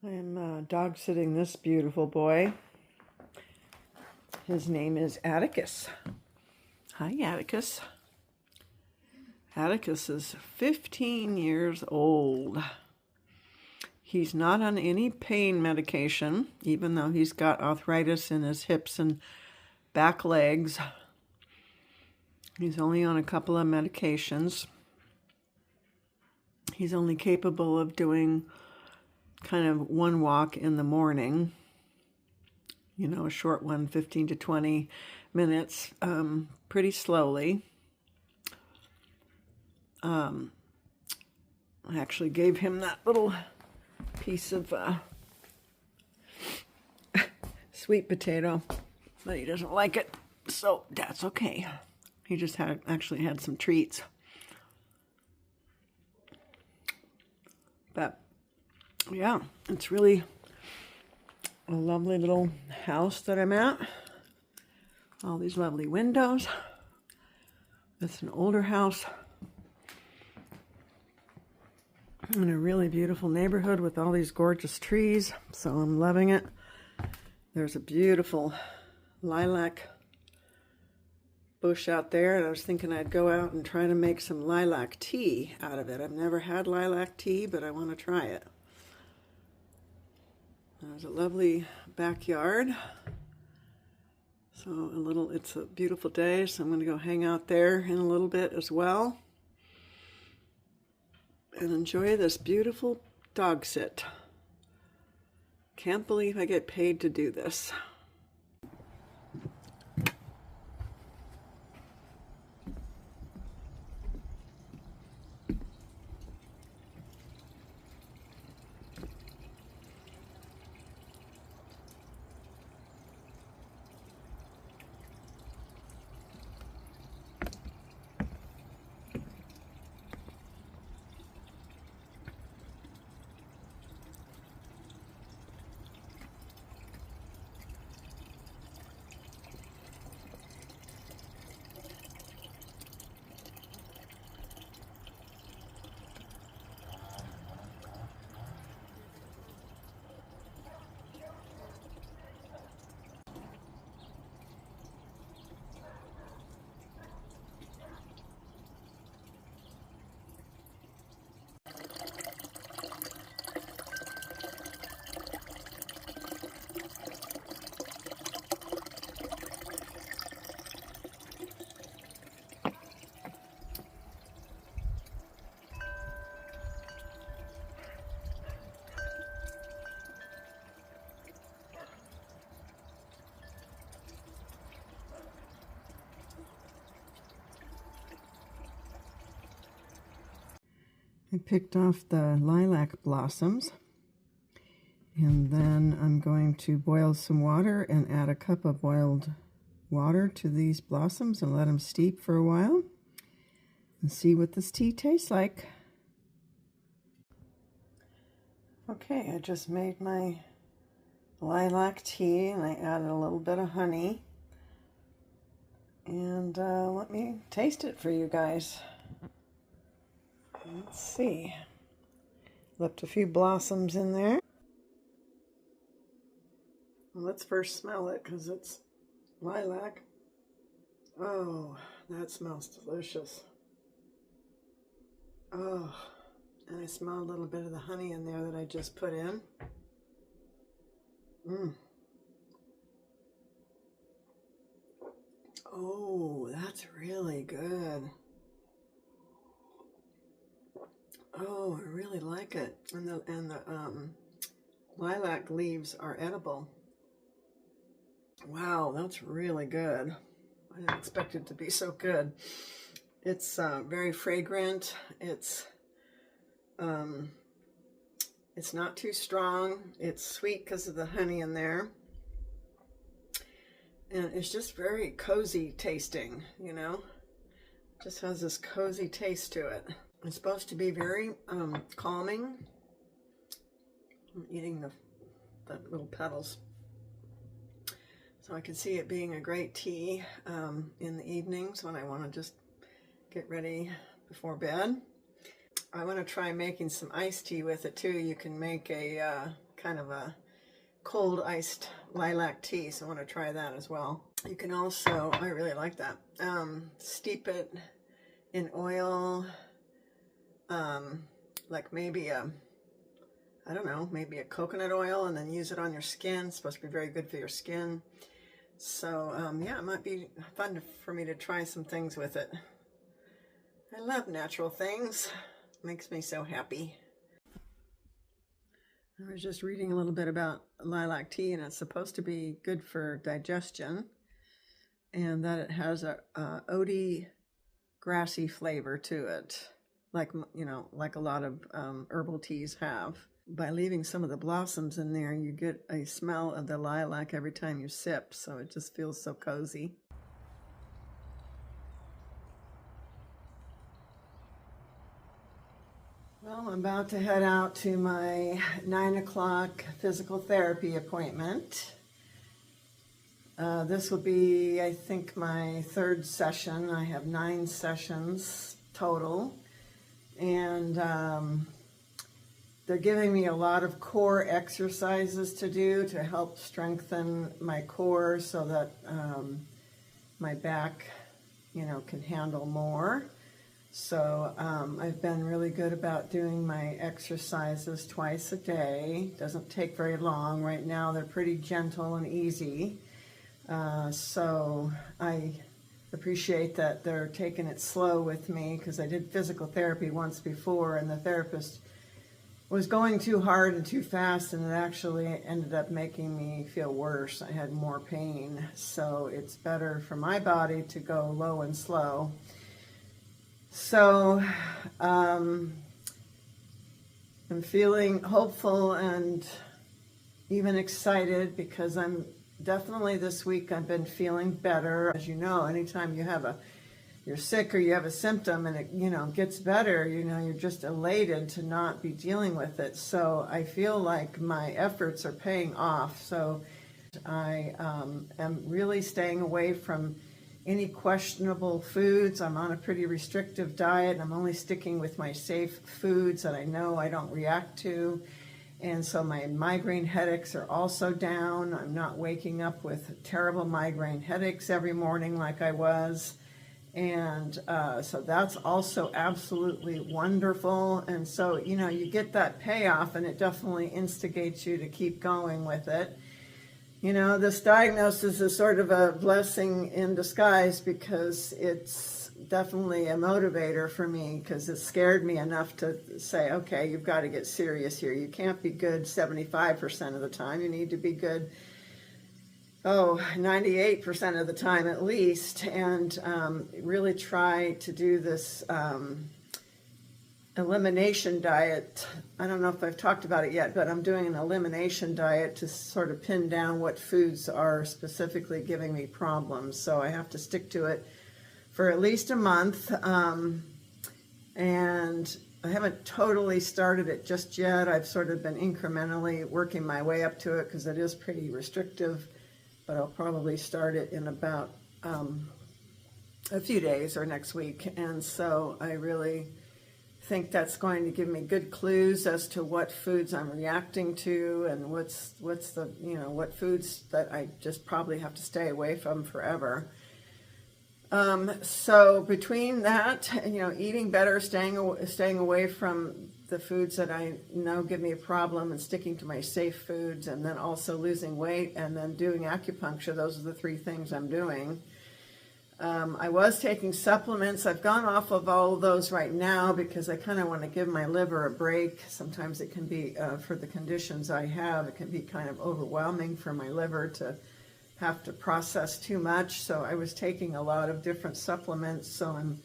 I am dog sitting this beautiful boy. His name is Atticus. Hi, Atticus. Atticus is 15 years old. He's not on any pain medication, even though he's got arthritis in his hips and back legs. He's only on a couple of medications. He's only capable of doing kind of one walk in the morning, you know, a short one, 15 to 20 minutes, pretty slowly. I actually gave him that little piece of sweet potato, but he doesn't like it, so that's okay. He just actually had some treats. But yeah, it's really a lovely little house that I'm at. All these lovely windows. It's an older house in a really beautiful neighborhood with all these gorgeous trees, so I'm loving it. There's a beautiful lilac bush out there, and I was thinking I'd go out and try to make some lilac tea out of it. I've never had lilac tea, but I want to try it. There's a lovely backyard. So it's a beautiful day, so I'm going to go hang out there in a little bit as well and enjoy this beautiful dog sit. Can't believe I get paid to do this. I picked off the lilac blossoms, and then I'm going to boil some water and add a cup of boiled water to these blossoms and let them steep for a while and see what this tea tastes like. Okay, I just made my lilac tea and I added a little bit of honey, and let me taste it for you guys. Let's see. Left a few blossoms in there. Well, let's first smell it because it's lilac. Oh, that smells delicious. Oh, and I smell a little bit of the honey in there that I just put in. Oh, that's really good. Oh, I really like it. And the lilac leaves are edible. Wow, that's really good. I didn't expect it to be so good. It's very fragrant. It's not too strong. It's sweet because of the honey in there. And it's just very cozy tasting, you know? Just has this cozy taste to it. It's supposed to be very calming. I'm eating the little petals. So I can see it being a great tea in the evenings when I want to just get ready before bed. I want to try making some iced tea with it too. You can make a kind of a cold iced lilac tea, so I want to try that as well. You can also, I really like that, steep it in oil, like maybe I don't know, maybe a coconut oil, and then use it on your skin. It's supposed to be very good for your skin. So yeah, it might be fun for me to try some things with it. I love natural things. It makes me so happy. I was just reading a little bit about lilac tea, and it's supposed to be good for digestion, and that it has a oaty, grassy flavor to it, like, you know, like a lot of herbal teas have. By leaving some of the blossoms in there, you get a smell of the lilac every time you sip, so it just feels so cozy. Well, I'm about to head out to my 9 o'clock physical therapy appointment. This will be, I think, my third session. I have 9 sessions total, and they're giving me a lot of core exercises to do to help strengthen my core so that my back, you know, can handle more. So I've been really good about doing my exercises twice a day. Doesn't take very long. Right now they're pretty gentle and easy. So I appreciate that they're taking it slow with me, because I did physical therapy once before, and the therapist was going too hard and too fast, and it actually ended up making me feel worse. I had more pain. So it's better for my body to go low and slow. So I'm feeling hopeful and even excited, because I'm definitely, this week I've been feeling better. As you know, anytime you're sick or you have a symptom and it, you know, gets better, you know, you're just elated to not be dealing with it. So I feel like my efforts are paying off. So I am really staying away from any questionable foods. I'm on a pretty restrictive diet. I'm only sticking with my safe foods that I know I don't react to. And so my migraine headaches are also down. I'm not waking up with terrible migraine headaches every morning like I was. And so that's also absolutely wonderful. And so, you know, you get that payoff, and it definitely instigates you to keep going with it. You know, this diagnosis is sort of a blessing in disguise, because it's definitely a motivator for me, because it scared me enough to say, okay, you've got to get serious here. You can't be good 75% of the time. You need to be good 98% of the time at least, and really try to do this elimination diet. I don't know if I've talked about it yet, but I'm doing an elimination diet to sort of pin down what foods are specifically giving me problems. So I have to stick to it for at least a month, and I haven't totally started it just yet. I've sort of been incrementally working my way up to it, because it is pretty restrictive. But I'll probably start it in about a few days or next week. And so I really think that's going to give me good clues as to what foods I'm reacting to, and what's the, you know, what foods that I just probably have to stay away from forever. So between that, you know, eating better, staying away from the foods that I know give me a problem, and sticking to my safe foods, and then also losing weight, and then doing acupuncture. Those are the 3 things I'm doing. I was taking supplements. I've gone off of all of those right now, because I kind of want to give my liver a break. Sometimes it can be, for the conditions I have, it can be kind of overwhelming for my liver to have to process too much. So I was taking a lot of different supplements, so I'm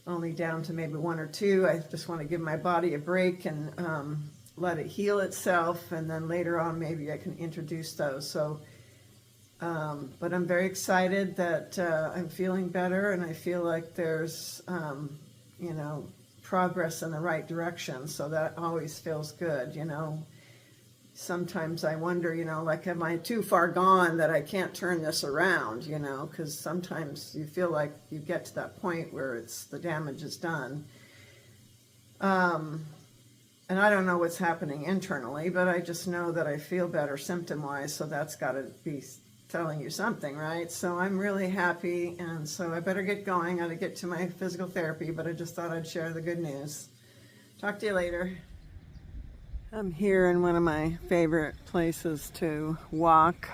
only down to maybe 1 or 2. I just want to give my body a break and let it heal itself, and then later on maybe I can introduce those. So, but I'm very excited that I'm feeling better, and I feel like there's, you know, progress in the right direction. So that always feels good, you know. Sometimes I wonder, you know, like, am I too far gone that I can't turn this around, you know, because sometimes you feel like you get to that point where the damage is done. And I don't know what's happening internally, but I just know that I feel better symptom-wise, so that's got to be telling you something, right? So I'm really happy, and so I better get going. I got to get to my physical therapy, but I just thought I'd share the good news. Talk to you later. I'm here in one of my favorite places to walk,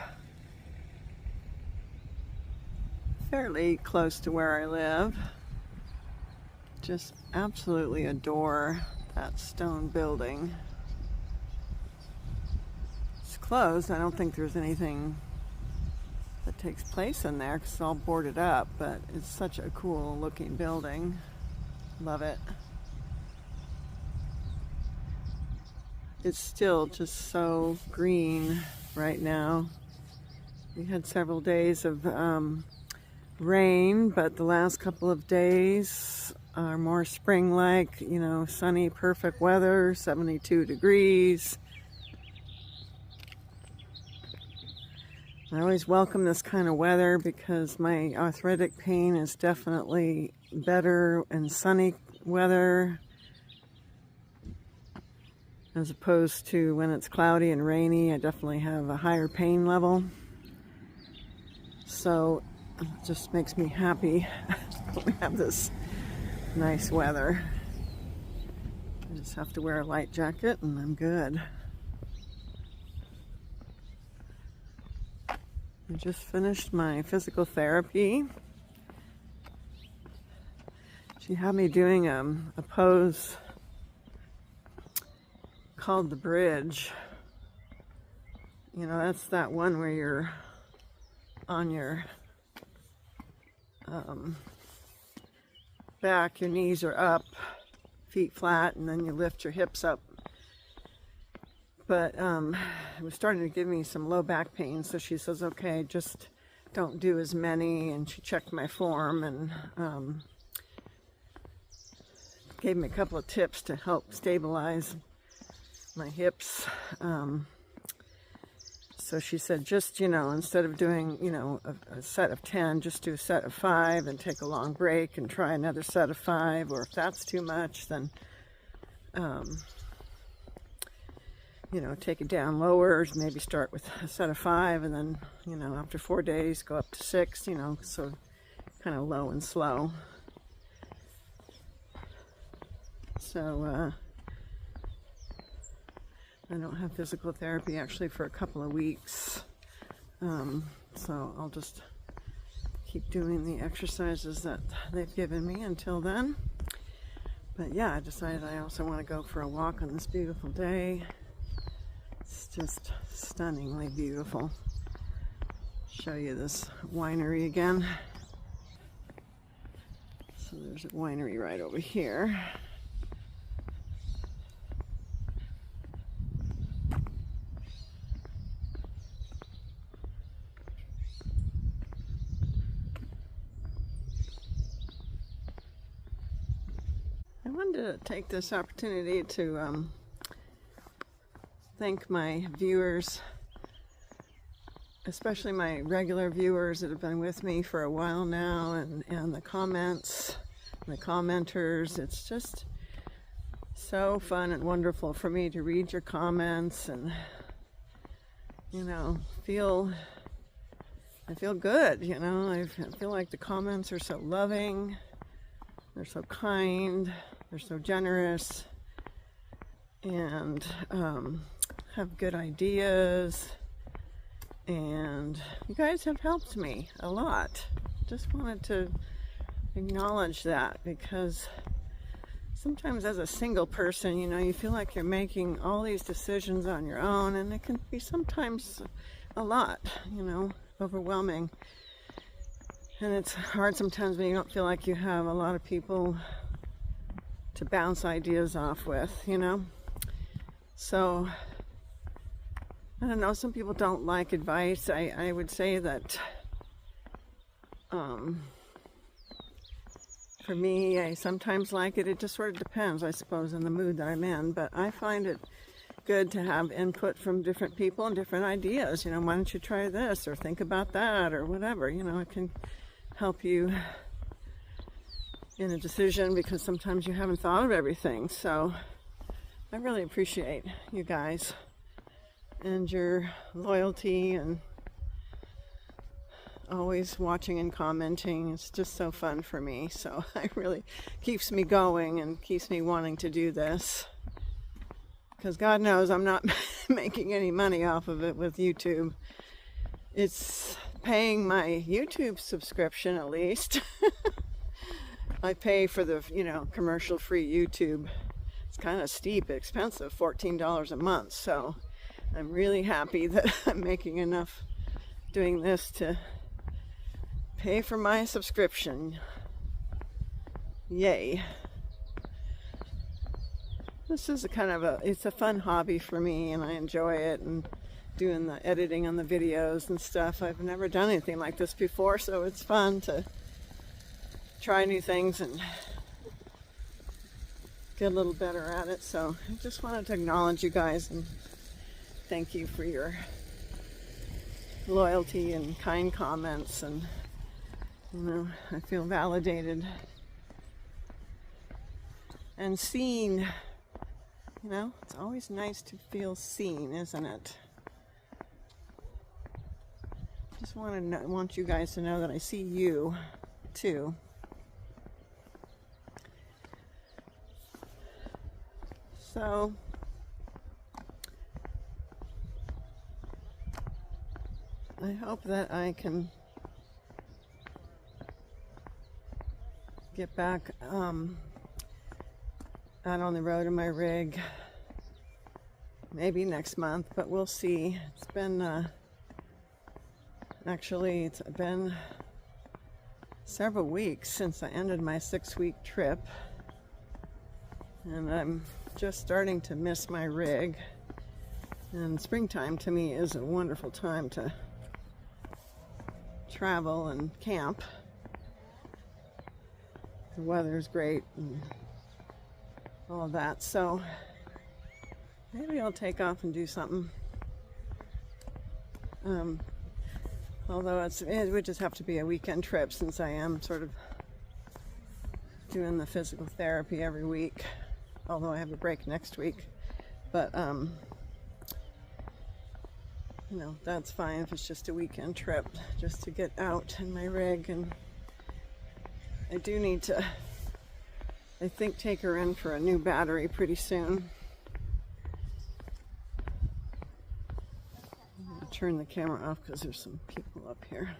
fairly close to where I live. Just absolutely adore that stone building. It's closed. I don't think there's anything that takes place in there because it's all boarded up, but it's such a cool looking building. Love it. It's still just so green right now. We had several days of rain, but the last couple of days are more spring-like, you know, sunny, perfect weather, 72 degrees. I always welcome this kind of weather because my arthritic pain is definitely better in sunny weather as opposed to when it's cloudy and rainy. I definitely have a higher pain level. So it just makes me happy when we have this nice weather. I just have to wear a light jacket and I'm good. I just finished my physical therapy. She had me doing a pose called the bridge. You know, that's that one where you're on your back, your knees are up, feet flat, and then you lift your hips up. But it was starting to give me some low back pain, so she says, okay, just don't do as many, and she checked my form and gave me a couple of tips to help stabilize my hips. So she said, just, you know, instead of doing, you know, a set of 10, just do a set of 5 and take a long break and try another set of 5. Or if that's too much, then, you know, take it down lower. Maybe start with a set of 5 and then, you know, after 4 days, go up to 6, you know, so kind of low and slow. So, I don't have physical therapy actually for a couple of weeks, so I'll just keep doing the exercises that they've given me until then. But yeah, I decided I also want to go for a walk on this beautiful day. It's just stunningly beautiful. Show you this winery again. So there's a winery right over here. I wanted to take this opportunity to thank my viewers, especially my regular viewers that have been with me for a while now, and the comments, the commenters. It's just so fun and wonderful for me to read your comments and, you know, I feel good, you know. I feel like the comments are so loving, they're so kind, they're so generous, and have good ideas, and you guys have helped me a lot. Just wanted to acknowledge that, because sometimes as a single person, you know, you feel like you're making all these decisions on your own, and it can be sometimes a lot, you know, overwhelming. And it's hard sometimes when you don't feel like you have a lot of people to bounce ideas off with, you know. So, I don't know, some people don't like advice. I would say that for me, I sometimes like it. It just sort of depends, I suppose, on the mood that I'm in. But I find it good to have input from different people and different ideas. You know, why don't you try this, or think about that, or whatever. You know, it can help you in a decision, because sometimes you haven't thought of everything. So I really appreciate you guys and your loyalty and always watching and commenting. It's just so fun for me. So it really keeps me going and keeps me wanting to do this. Because God knows I'm not making any money off of it with YouTube. It's paying my YouTube subscription at least. I pay for the, commercial-free YouTube. It's kind of steep, expensive, $14 a month. So I'm really happy that I'm making enough doing this to pay for my subscription. Yay. This is it's a fun hobby for me, and I enjoy it, and doing the editing on the videos and stuff. I've never done anything like this before, so it's fun to try new things and get a little better at it. So I just wanted to acknowledge you guys and thank you for your loyalty and kind comments, and I feel validated and seen. It's always nice to feel seen, isn't it? Just want you guys to know that I see you too. So I hope that I can get back out on the road in my rig maybe next month, but we'll see. It's been it's been several weeks since I ended my 6-week trip, and I'm just starting to miss my rig. And springtime to me is a wonderful time to travel and camp. The weather's great and all of that, so maybe I'll take off and do something. Although it would just have to be a weekend trip, since I am sort of doing the physical therapy every week, although I have a break next week. But that's fine if it's just a weekend trip, just to get out in my rig. And I do need to, I think, take her in for a new battery pretty soon. I'm gonna turn the camera off because there's some people up here.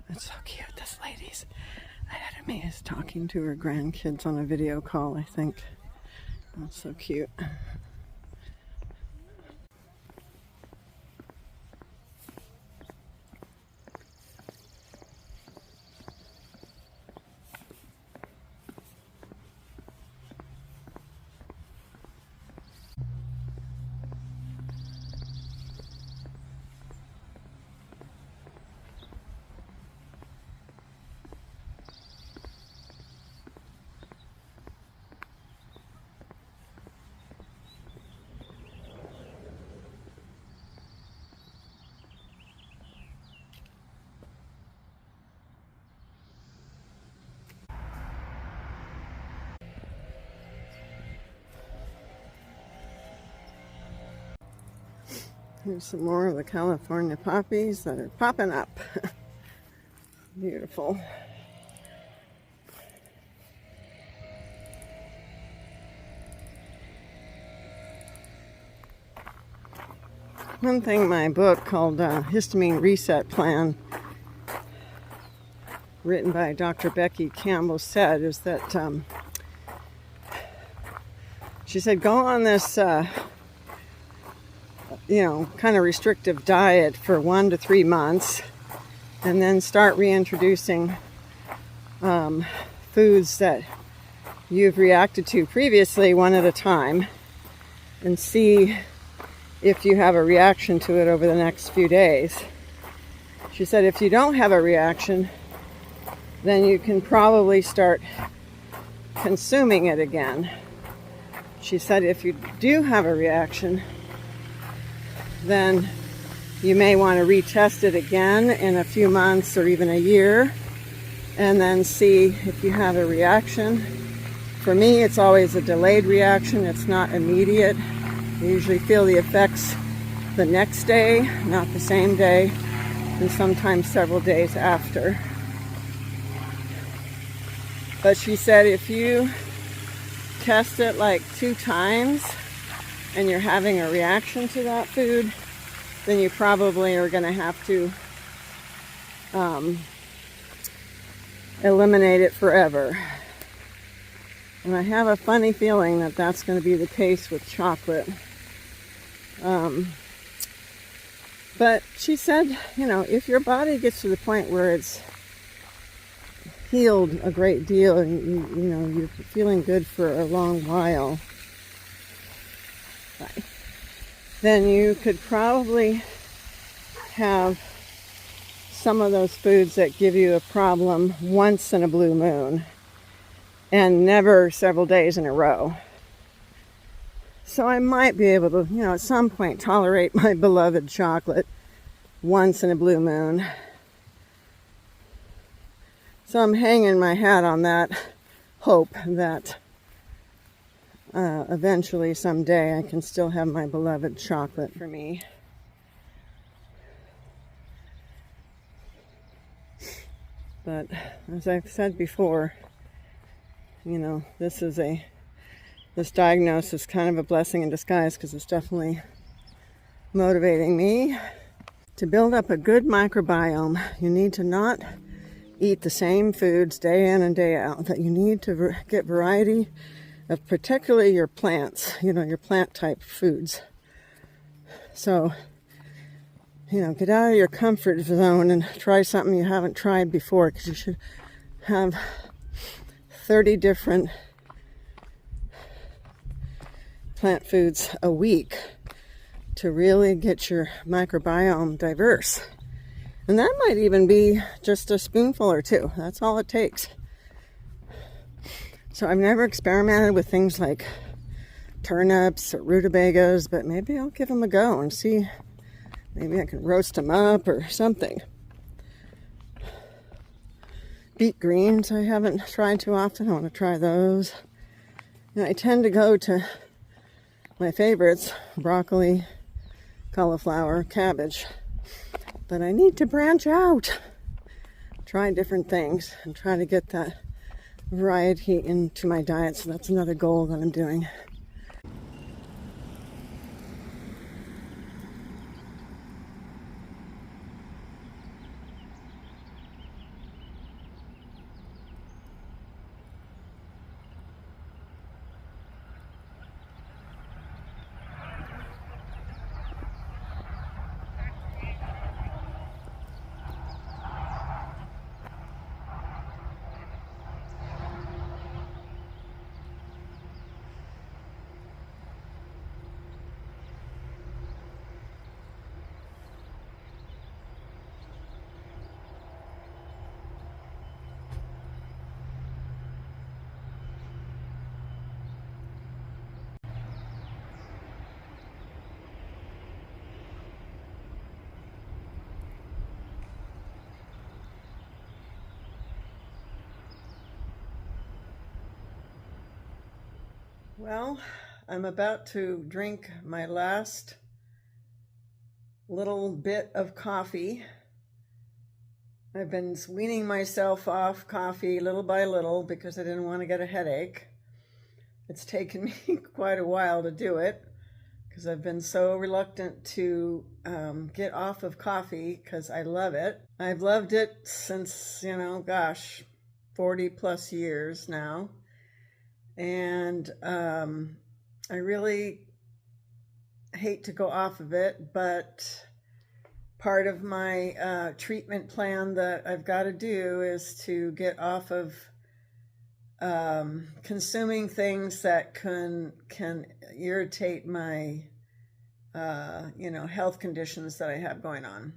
That's so cute. This lady's ahead of me is talking to her grandkids on a video call, I think. That's so cute. Here's some more of the California poppies that are popping up. Beautiful. One thing my book called Histamine Reset Plan, written by Dr. Becky Campbell, said is that she said, go on this kind of restrictive diet for 1 to 3 months, and then start reintroducing foods that you've reacted to previously one at a time, and see if you have a reaction to it over the next few days. She said if you don't have a reaction, then you can probably start consuming it again. She said if you do have a reaction, then you may want to retest it again in a few months or even a year, and then see if you have a reaction. For me, it's always a delayed reaction. It's not immediate. I usually feel the effects the next day, not the same day, and sometimes several days after. But she said if you test it like 2 times and you're having a reaction to that food, then you probably are going to have to eliminate it forever. And I have a funny feeling that that's going to be the case with chocolate. But she said, you know, if your body gets to the point where it's healed a great deal and you know, you're feeling good for a long while, then you could probably have some of those foods that give you a problem once in a blue moon and never several days in a row. So I might be able to, you know, at some point tolerate my beloved chocolate once in a blue moon. So I'm hanging my hat on that hope that eventually someday I can still have my beloved chocolate for me. But as I've said before, you know, this diagnosis is kind of a blessing in disguise, because it's definitely motivating me to build up a good microbiome. You need to not eat the same foods day in and day out. That you need to get variety of particularly your plants, you know, your plant type foods. So, you know, get out of your comfort zone and try something you haven't tried before, because you should have 30 different plant foods a week to really get your microbiome diverse. And that might even be just a spoonful or 2. That's all it takes. So I've never experimented with things like turnips or rutabagas, but maybe I'll give them a go and see. Maybe I can roast them up or something. Beet greens I haven't tried too often. I want to try those. And I tend to go to my favorites: broccoli, cauliflower, cabbage. But I need to branch out, try different things, and try to get that variety into my diet. So that's another goal that I'm doing. Well, I'm about to drink my last little bit of coffee. I've been weaning myself off coffee little by little because I didn't want to get a headache. It's taken me quite a while to do it because I've been so reluctant to get off of coffee because I love it. I've loved it since, you know, gosh, 40 plus years now. And I really hate to go off of it, but part of my treatment plan that I've got to do is to get off of consuming things that can irritate my health conditions that I have going on.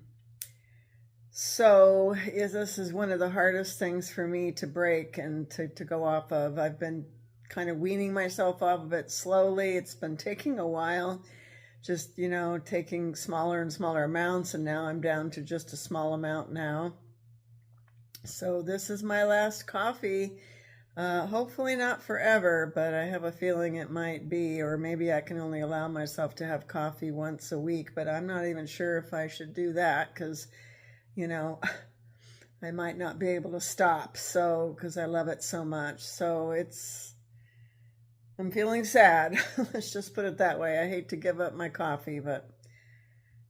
So this is one of the hardest things for me to break and to go off of. I've been kind of weaning myself off of it slowly. It's been taking a while, just, you know, taking smaller and smaller amounts, and now I'm down to just a small amount now. So this is my last coffee. Hopefully not forever, but I have a feeling it might be, or maybe I can only allow myself to have coffee once a week, but I'm not even sure if I should do that because, you know, I might not be able to stop, so, because I love it so much. So I'm feeling sad. Let's just put it that way. I hate to give up my coffee, but,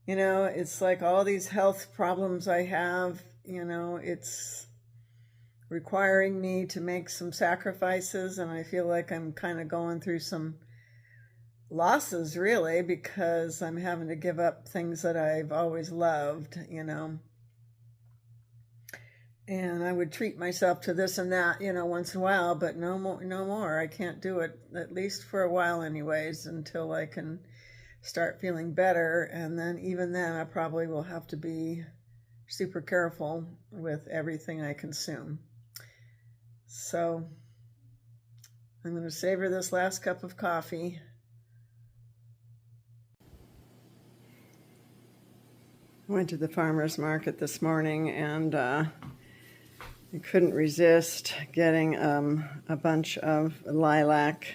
you know, it's like all these health problems I have, you know, it's requiring me to make some sacrifices, and I feel like I'm kind of going through some losses, really, because I'm having to give up things that I've always loved, you know. And I would treat myself to this and that, you know, once in a while, but no more, no more. I can't do it, at least for a while anyways, until I can start feeling better. And then even then, I probably will have to be super careful with everything I consume. So I'm going to savor this last cup of coffee. I went to the farmer's market this morning, and I couldn't resist getting a bunch of lilac,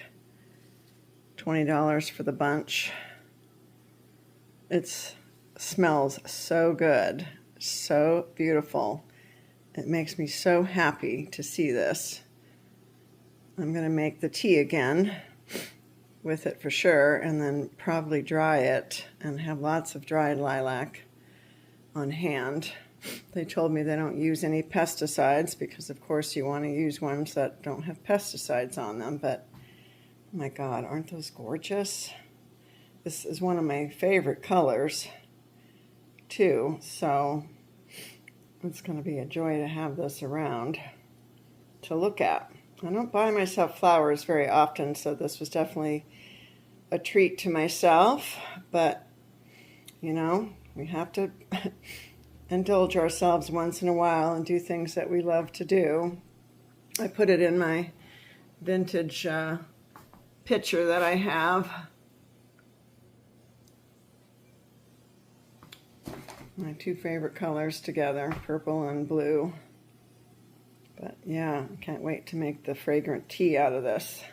$20 for the bunch. It smells so good, so beautiful. It makes me so happy to see this. I'm going to make the tea again with it for sure, and then probably dry it and have lots of dried lilac on hand. They told me they don't use any pesticides because, of course, you want to use ones that don't have pesticides on them. But, oh my God, aren't those gorgeous? This is one of my favorite colors, too. So it's going to be a joy to have this around to look at. I don't buy myself flowers very often, so this was definitely a treat to myself. But, you know, we have to indulge ourselves once in a while and do things that we love to do. I put it in my vintage picture that I have. My two favorite colors together, purple and blue. But yeah, I can't wait to make the fragrant tea out of this.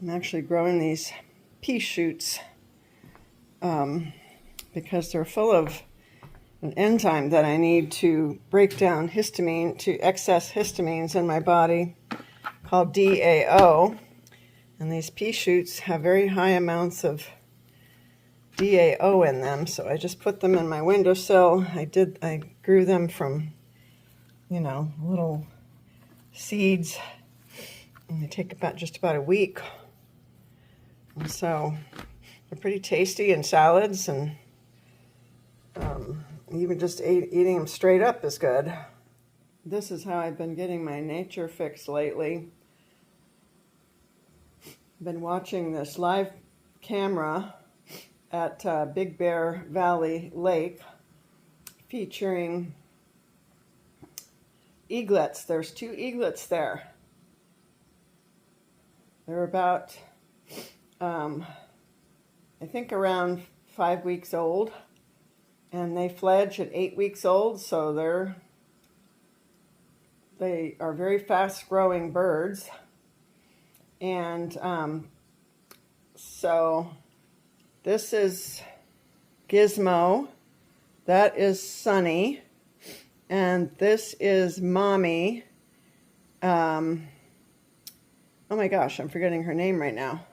I'm actually growing these pea shoots because they're full of an enzyme that I need to break down histamine to excess histamines in my body called DAO. And these pea shoots have very high amounts of DAO in them, so I just put them in my windowsill. I grew them from, you know, little seeds, and they take just about a week. And so they're pretty tasty in salads, and even just eating them straight up is good. This is how I've been getting my nature fix lately. I've been watching this live camera at Big Bear Valley Lake featuring eaglets. There's 2 eaglets there. They're about, I think around 5 weeks old, and they fledge at 8 weeks old, so they are very fast growing birds. And so this is Gizmo, that is Sunny, and this is Mommy. Oh my gosh, I'm forgetting her name right now.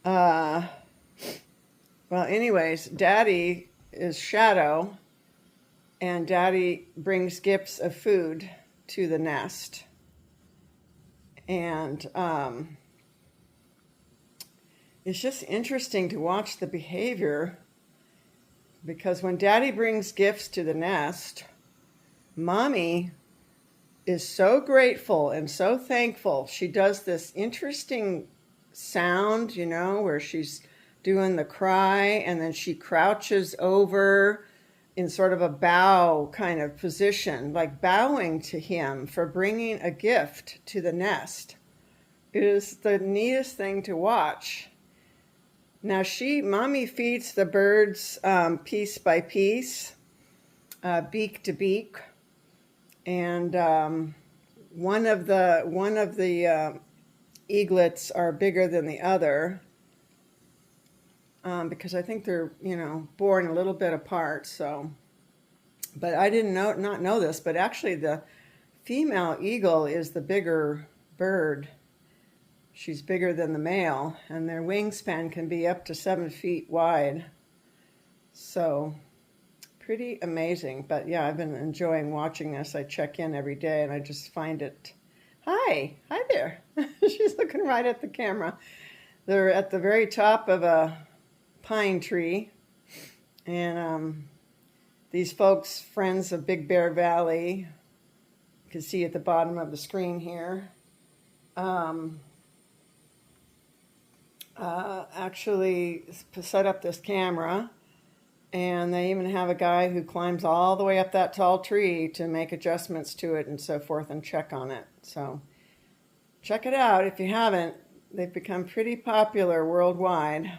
Well, anyways, Daddy is Shadow, and Daddy brings gifts of food to the nest. And it's just interesting to watch the behavior, because when Daddy brings gifts to the nest, Mommy is so grateful and so thankful. She does this interesting sound, you know, where she's doing the cry, and then she crouches over in sort of a bow kind of position, like bowing to him for bringing a gift to the nest. It is the neatest thing to watch. Now mommy feeds the birds piece by piece, beak to beak, and one of the eaglets are bigger than the other because I think they're born a little bit apart. So, but I didn't not know this, but actually the female eagle is the bigger bird. She's bigger than the male, and their wingspan can be up to 7 feet wide. So pretty amazing. But yeah, I've been enjoying watching this. I check in every day and I just find it. Hi there. She's looking right at the camera. They're at the very top of a pine tree, and these folks, friends of Big Bear Valley, you can see at the bottom of the screen here, actually set up this camera, and they even have a guy who climbs all the way up that tall tree to make adjustments to it and so forth and check on it. So check it out if you haven't. They've become pretty popular worldwide.